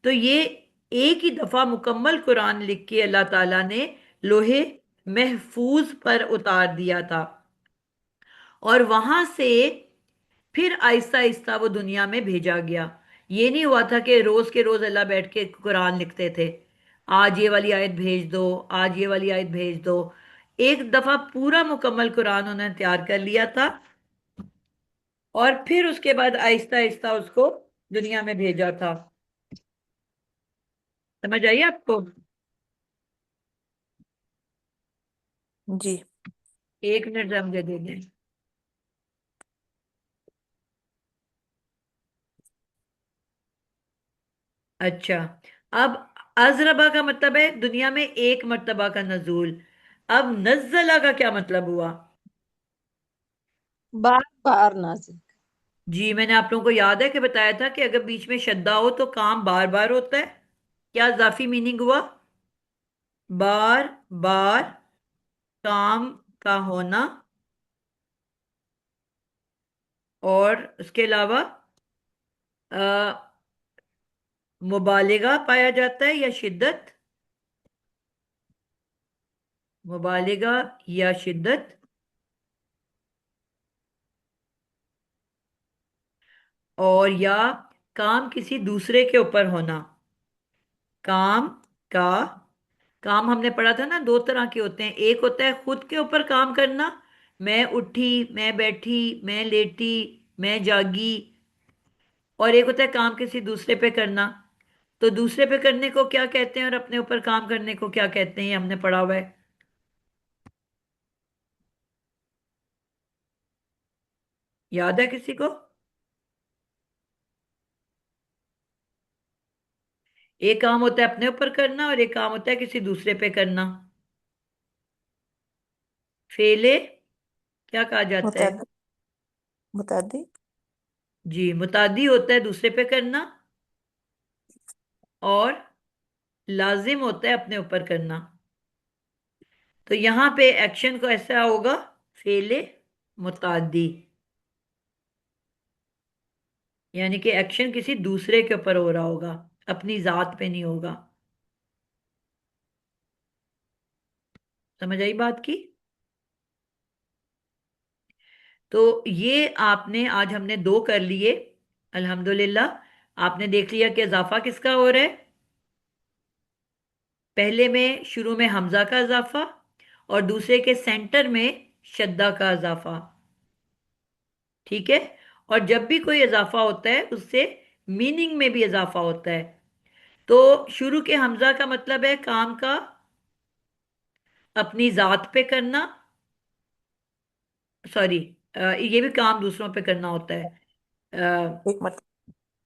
तो ये एक ही दफा मुकम्मल कुरान लिख के अल्लाह ताला ने लोहे महफूज पर उतार दिया था, और वहां से फिर आहिस्ता आहिस्ता वो दुनिया में भेजा गया। ये नहीं हुआ था कि रोज के रोज अल्लाह बैठ के कुरान लिखते थे। آج یہ والی آیت بھیج دو، آج یہ والی آیت بھیج دو۔ ایک دفعہ پورا مکمل قرآن انہوں نے تیار کر لیا تھا، اور پھر اس کے بعد آہستہ آہستہ اس کو دنیا میں بھیجا تھا۔ سمجھ آئیے آپ کو؟ جی 1 منٹ مجھے دے دیں۔ اچھا، اب ازربا کا مطلب ہے دنیا میں ایک مرتبہ کا نزول۔ اب نزلہ کا کیا مطلب ہوا؟ بار بار نازل۔ جی میں نے آپ لوگوں کو یاد ہے کہ بتایا تھا کہ اگر بیچ میں شدہ ہو تو کام بار بار ہوتا ہے۔ کیا اضافی میننگ ہوا؟ بار بار کام کا ہونا، اور اس کے علاوہ مبالغہ پایا جاتا ہے یا شدت؟ مبالغہ یا شدت، اور یا کام کسی دوسرے کے اوپر ہونا۔ کام کا، کام ہم نے پڑھا تھا نا، 2 طرح کے ہوتے ہیں۔ ایک ہوتا ہے خود کے اوپر کام کرنا، میں اٹھی، میں بیٹھی، میں لیٹی، میں جاگی، اور ایک ہوتا ہے کام کسی دوسرے پہ کرنا۔ تو دوسرے پہ کرنے کو کیا کہتے ہیں اور اپنے اوپر کام کرنے کو کیا کہتے ہیں، یہ ہم نے پڑھا ہوا ہے۔ یاد ہے کسی کو؟ ایک کام ہوتا ہے اپنے اوپر کرنا اور ایک کام ہوتا ہے کسی دوسرے پہ کرنا۔ فیلے کیا کہا جاتا ہے؟ متعدی، متعدی، جی متعدی ہوتا ہے دوسرے پہ کرنا، اور لازم ہوتا ہے اپنے اوپر کرنا۔ تو یہاں پہ ایکشن کو ایسا ہوگا، فعل متعدی، یعنی کہ ایکشن کسی دوسرے کے اوپر ہو رہا ہوگا، اپنی ذات پہ نہیں ہوگا۔ سمجھ آئی بات کی؟ تو یہ آپ نے آج ہم نے 2 کر لیے الحمدللہ۔ آپ نے دیکھ لیا کہ اضافہ کس کا ہو رہا ہے۔ پہلے میں شروع میں حمزہ کا اضافہ، اور دوسرے کے سینٹر میں شدہ کا اضافہ، ٹھیک ہے؟ اور جب بھی کوئی اضافہ ہوتا ہے اس سے میننگ میں بھی اضافہ ہوتا ہے۔ تو شروع کے حمزہ کا مطلب ہے کام کا اپنی ذات پہ کرنا، سوری، یہ بھی کام دوسروں پہ کرنا ہوتا ہے۔ ایک مرتبہ۔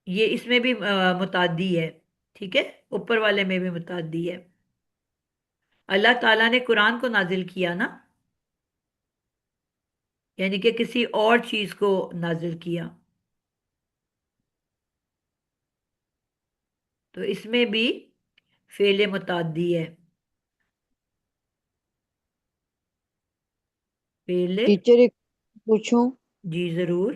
یہ اس میں بھی متعدی ہے، ٹھیک ہے؟ اوپر والے میں بھی متعدی ہے۔ اللہ تعالیٰ نے قرآن کو نازل کیا نا، یعنی کہ کسی اور چیز کو نازل کیا، تو اس میں بھی فعل متعدی ہے، فعل۔ ٹیچر ایک پوچھوں؟ جی ضرور۔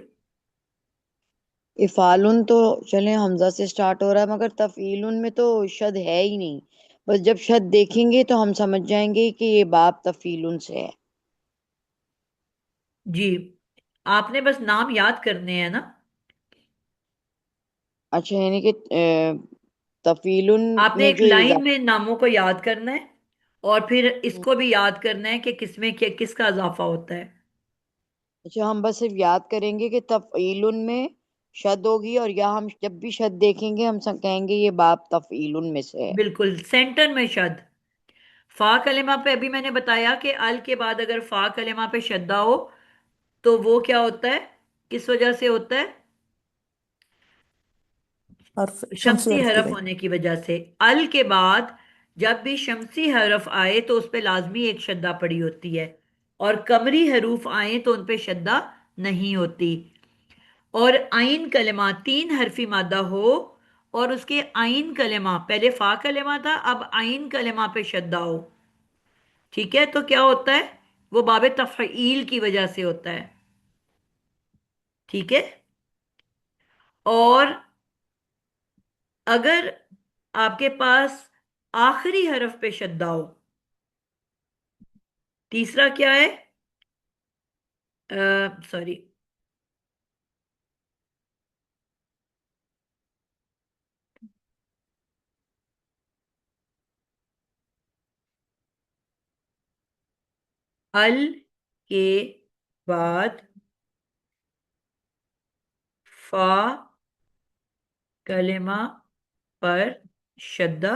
افعالن تو چلیں حمزہ سے سٹارٹ ہو رہا ہے، مگر تفعیلن میں تو شد ہے ہی نہیں۔ بس جب شد دیکھیں گے تو ہم سمجھ جائیں گے کہ یہ باب تفعیلن سے ہے۔ جی آپ نے بس نام یاد کرنے ہیں نا۔ اچھا، یعنی کہ تفعیلن آپ نے میں ایک جو لائن اضافہ، میں ناموں کو یاد کرنا ہے، اور پھر اس کو بھی یاد کرنا ہے کہ کس میں کس کا اضافہ ہوتا ہے۔ اچھا ہم بس صرف یاد کریں گے کہ تفعیلن میں شد ہوگی، اور یا ہم جب بھی شد دیکھیں گے ہم کہیں گے یہ باب تفعیلن میں سے ہے۔ بالکل سینٹر میں شد۔ فا کلمہ پہ ابھی میں نے بتایا کہ ال کے بعد اگر فا کلمہ پہ شدہ ہو تو وہ کیا ہوتا ہے، کس وجہ سے ہوتا ہے؟ اور شمسی شمسی حرف کی حرف وجہ۔ ہونے کی وجہ سے۔ ال کے بعد جب بھی شمسی حرف آئے تو اس پہ لازمی ایک شدہ پڑی ہوتی ہے، اور قمری حروف آئیں تو ان پہ شدہ نہیں ہوتی۔ اور آئین کلمہ 3 حرفی مادہ ہو اور اس کے آئین کلمہ، پہلے فا کلمہ تھا اب آئین کلمہ پہ شدہ ہو، ٹھیک ہے؟ تو کیا ہوتا ہے، وہ باب تفعیل کی وجہ سے ہوتا ہے، ٹھیک ہے؟ اور اگر آپ کے پاس آخری حرف پہ شدہ ہو، تیسرا کیا ہے، سوری، अल के बाद फा कलेमा पर शद्दा,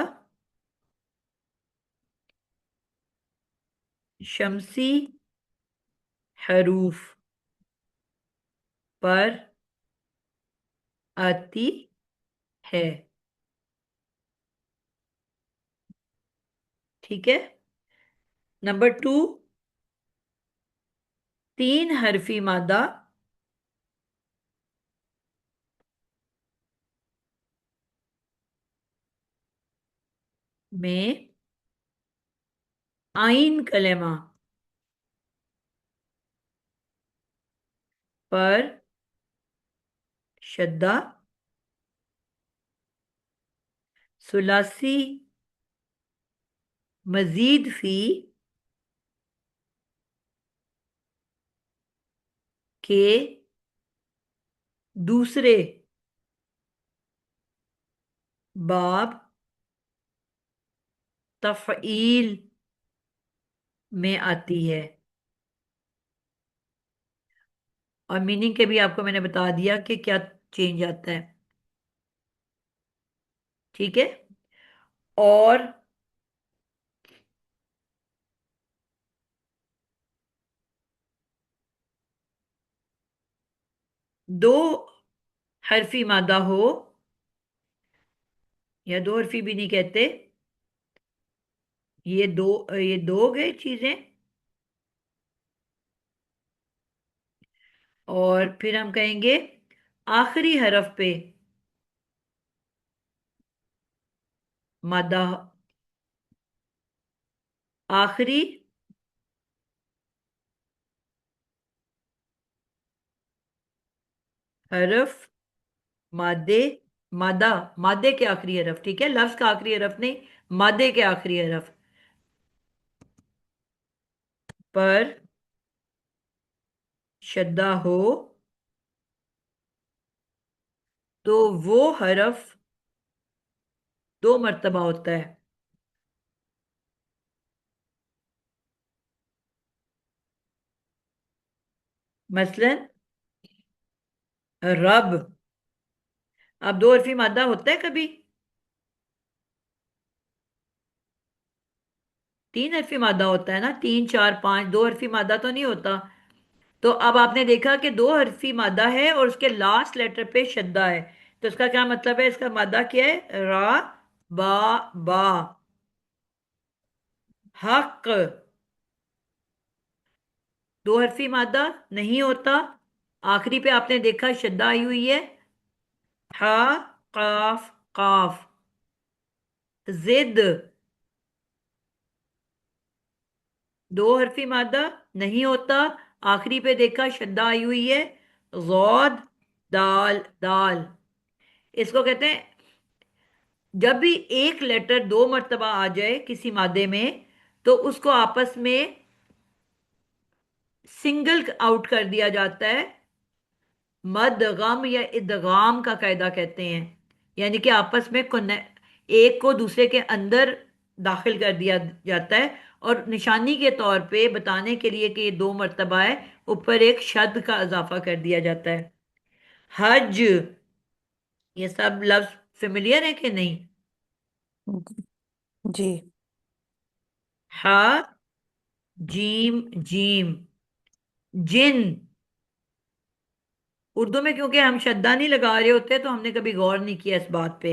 शमसी हरूफ पर आती है। ठीक है। नंबर 2, 3 हरफी मादा में आइन कलेमा पर शद्दा, सुलासी मजीद फी के दूसरे बाब तफ़ईल में आती है। और मीनिंग के भी आपको मैंने बता दिया कि क्या चेंज आता है। ठीक है। और दो हरफी मादा हो, या दो हरफी भी नहीं कहते, ये दो हो गए चीजें। और फिर हम कहेंगे आखिरी हरफ पे मादा, आखिरी हरफ मादे, मादा, मादे के आखिरी हरफ, ठीक है, लफ्ज का आखिरी हरफ नहीं, मादे के आखिरी हरफ पर शद्दा हो तो वो हरफ 2 मर्तबा होता है। मसलन रब। अब दो हरफी मादा होता है कभी? 3 हरफी मादा होता है ना, 3 4 5, दो हरफी मादा तो नहीं होता। तो अब आपने देखा कि दो हरफी मादा है और उसके लास्ट लेटर पे शद्दा है, तो इसका क्या मतलब है? इसका मादा क्या है? रा, बा, बा। हक, दो हरफी मादा नहीं होता, आखिरी पे आपने देखा शद्दा आई हुई है। हा, काफ, काफ। जिद, दो हरफी मादा नहीं होता, आखिरी पे देखा शद्दा आई हुई है। गौद, दाल, दाल। इसको कहते हैं जब भी एक लेटर 2 मर्तबा आ जाए किसी मादे में, तो उसको आपस में सिंगल आउट कर दिया जाता है। मद गम या इदगाम का कायदा कहते हैं, यानी कि आपस में एक को दूसरे के अंदर दाखिल कर दिया जाता है। और निशानी के तौर पे बताने के लिए कि ये 2 मर्तबा है, ऊपर एक शद का इजाफा कर दिया जाता है। हज, ये सब लफ्ज फेमिलियर है कि नहीं? जी। हा, जीम, जीम। जिन, उर्दू में क्योंकि हम शद्दा नहीं लगा रहे होते तो हमने कभी गौर नहीं किया इस बात पे।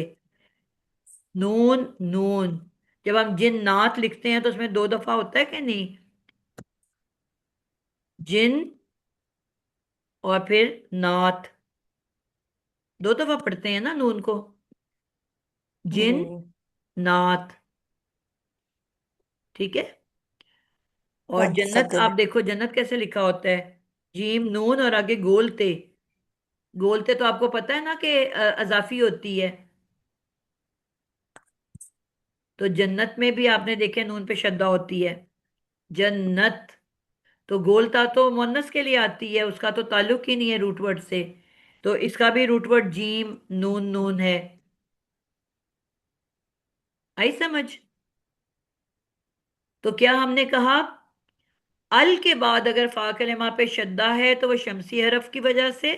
नून, नून। जब हम जिन नात लिखते हैं तो उसमें 2 दफा होता है कि नहीं? जिन और फिर नात, 2 दफा पढ़ते हैं ना नून को। जी। जिन, नात। ठीक है। और जन्नत, सदर। आप देखो जन्नत कैसे लिखा होता है, जीम नून और आगे गोलते। गोलते तो आपको पता है ना कि अजाफी होती है। तो जन्नत में भी आपने देखे नून पे शद्दा होती है। जन्नत। तो गोलता तो मुन्नस के लिए आती है, उसका तो ताल्लुक ही नहीं है रूट वर्ड से। तो इसका भी रूट वर्ड जीम नून नून है। आई समझ? तो क्या हमने कहा? ال کے بعد اگر فا کلمہ پہ شدہ ہے تو وہ شمسی حرف کی وجہ سے،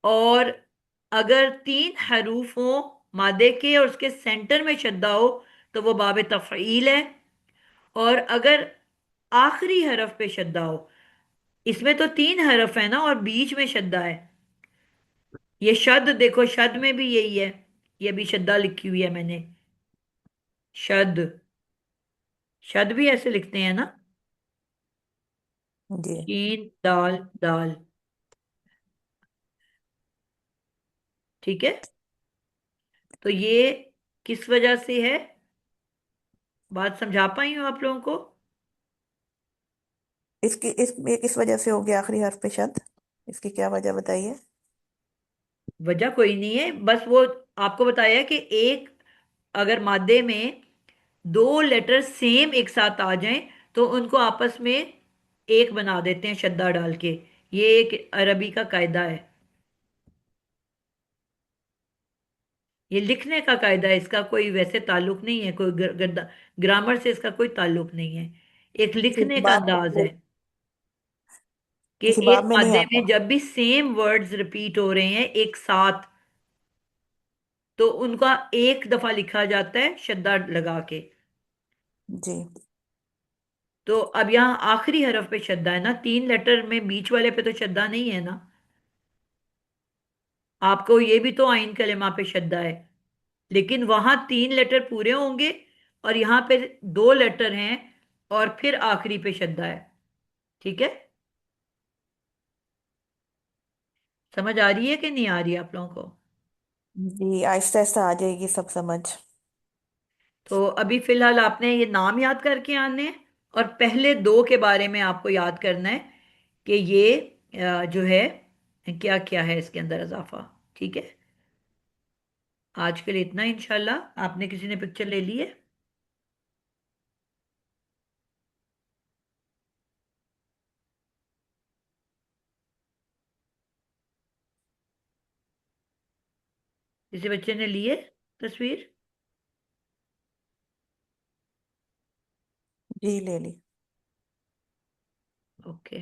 اور اگر 3 حروف ہوں مادے کے اور اس کے سینٹر میں شدہ ہو تو وہ باب تفعیل ہے، اور اگر آخری حرف پہ شدہ ہو، اس میں تو 3 حرف ہے نا اور بیچ میں شدہ ہے، یہ شد دیکھو شد میں بھی یہی ہے، یہ بھی شدہ لکھی ہوئی ہے میں نے، شد، شد بھی ایسے لکھتے ہیں نا، جی شین دال دال، ٹھیک ہے، تو یہ کس وجہ سے ہے؟ بات سمجھا پائی ہوں آپ لوگوں کو؟ یہ کس وجہ سے ہو گیا آخری حرف پہ شد؟ اس کی کیا وجہ بتائیے؟ وجہ کوئی نہیں ہے، بس وہ آپ کو بتایا کہ ایک اگر مادے میں 2 لیٹر سیم ایک ساتھ آ جائیں تو ان کو آپس میں ایک بنا دیتے ہیں شدہ ڈال کے، یہ ایک عربی کا قاعدہ ہے، یہ لکھنے کا قاعدہ ہے، اس کا کوئی ویسے تعلق نہیں ہے، کوئی گرامر سے اس کا کوئی تعلق نہیں ہے، ایک کسی لکھنے کا باب انداز ہے کہ کسی ایک باب میں نہیں مادے آتا؟ میں جب بھی سیم ورڈز ریپیٹ ہو رہے ہیں ایک ساتھ تو ان کا ایک دفعہ لکھا جاتا ہے شدہ لگا کے، جی تو اب یہاں آخری حرف پہ شدہ ہے نا، 3 لیٹر میں بیچ والے پہ تو شدہ نہیں ہے نا، آپ کو یہ بھی تو آئین کلمہ پہ شدہ ہے، لیکن وہاں 3 لیٹر پورے ہوں گے اور یہاں پہ 2 لیٹر ہیں اور پھر آخری پہ شدہ ہے، ٹھیک ہے، سمجھ آ رہی ہے کہ نہیں آ رہی ہے آپ لوگوں کو؟ جی، آہستہ آہستہ آ جائے گی سب سمجھ۔ تو ابھی فی الحال آپ نے یہ نام یاد کر کے آنے ہیں اور پہلے 2 کے بارے میں آپ کو یاد کرنا ہے کہ یہ جو ہے کیا کیا ہے اس کے اندر اضافہ، ٹھیک ہے، آج کے لیے اتنا انشاءاللہ۔ آپ نے کسی نے پکچر لے لی ہے؟ کسی بچے نے لی ہے تصویر؟ جی لے لی۔ اوکے،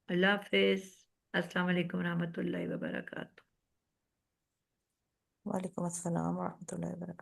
اللہ حافظ، السلام علیکم ورحمۃ اللہ وبرکاتہ۔ وعلیکم السلام ورحمۃ اللہ وبرکاتہ۔